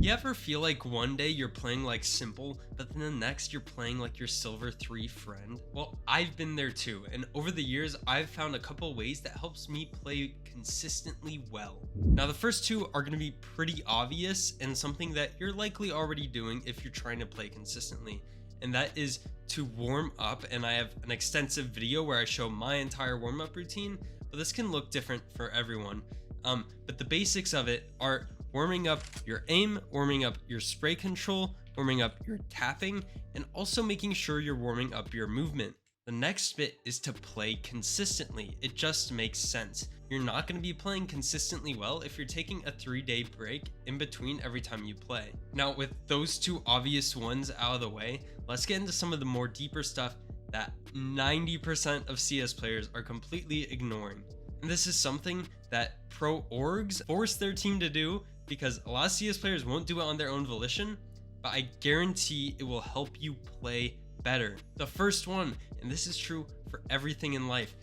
You ever feel like one day you're playing like simple, but then the next you're playing like your silver 3 friend? Well, I've been there too, and over the years, I've found a couple ways that helps me play consistently well. Now, the first two are going to be pretty obvious and something that you're likely already doing if you're trying to play consistently, and that is to warm up. And I have an extensive video where I show my entire warm-up routine, but this can look different for everyone. But the basics of it are warming up your aim, warming up your spray control, warming up your tapping, and also making sure you're warming up your movement. The next bit is to play consistently. It just makes sense. You're not going to be playing consistently well if you're taking a 3-day break in between every time you play. Now, with those two obvious ones out of the way, let's get into some of the more deeper stuff that 90% of CS players are completely ignoring. And this is something that pro orgs force their team to do, because a lot of CS players won't do it on their own volition, but I guarantee it will help you play better. The first one, and this is true for everything in life,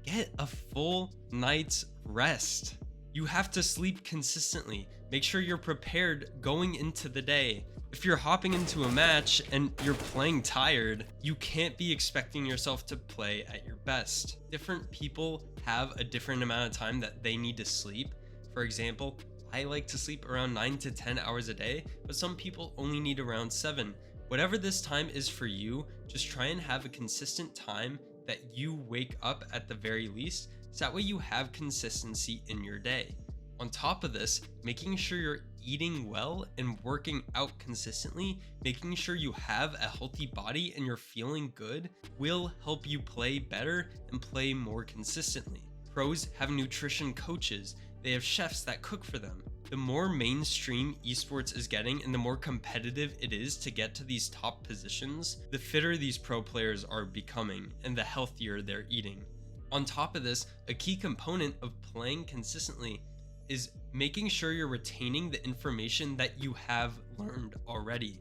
get a full night's rest. You have to sleep consistently. Make sure you're prepared going into the day. If you're hopping into a match and you're playing tired, you can't be expecting yourself to play at your best. Different people have a different amount of time that they need to sleep. For example, I like to sleep around 9 to 10 hours a day, but some people only need around 7. Whatever this time is for you, just try and have a consistent time that you wake up at the very least, so that way you have consistency in your day. On top of this, making sure you're eating well and working out consistently, making sure you have a healthy body and you're feeling good, will help you play better and play more consistently. Pros have nutrition coaches. They have chefs that cook for them. The more mainstream esports is getting and the more competitive it is to get to these top positions, the fitter these pro players are becoming and the healthier they're eating. On top of this, a key component of playing consistently is making sure you're retaining the information that you have learned already.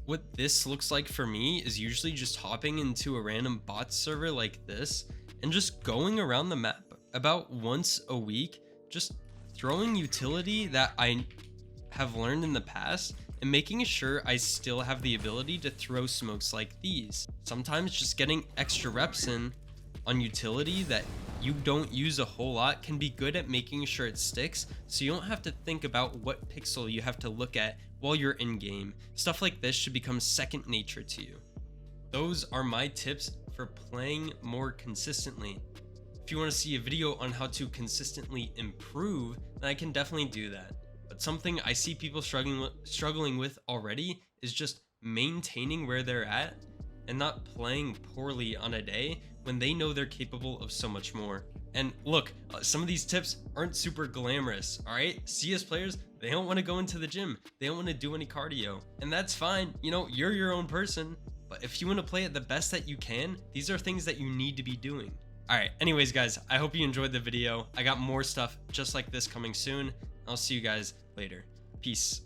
What this looks like for me is usually just hopping into a random bot server like this and just going around the map about once a week, just throwing utility that I have learned in the past and making sure I still have the ability to throw smokes like these. Sometimes just getting extra reps in on utility that you don't use a whole lot can be good at making sure it sticks, so you don't have to think about what pixel you have to look at while you're in game. Stuff like this should become second nature to you. Those are my tips for playing more consistently. If you want to see a video on how to consistently improve, then I can definitely do that. But something I see people struggling with already is just maintaining where they're at and not playing poorly on a day when they know they're capable of so much more. And look, some of these tips aren't super glamorous, all right? CS players, they don't want to go into the gym. They don't want to do any cardio, and that's fine. You know, you're your own person, but if you want to play it the best that you can, these are things that you need to be doing. All right, anyways, guys, I hope you enjoyed the video. I got more stuff just like this coming soon. I'll see you guys later. Peace.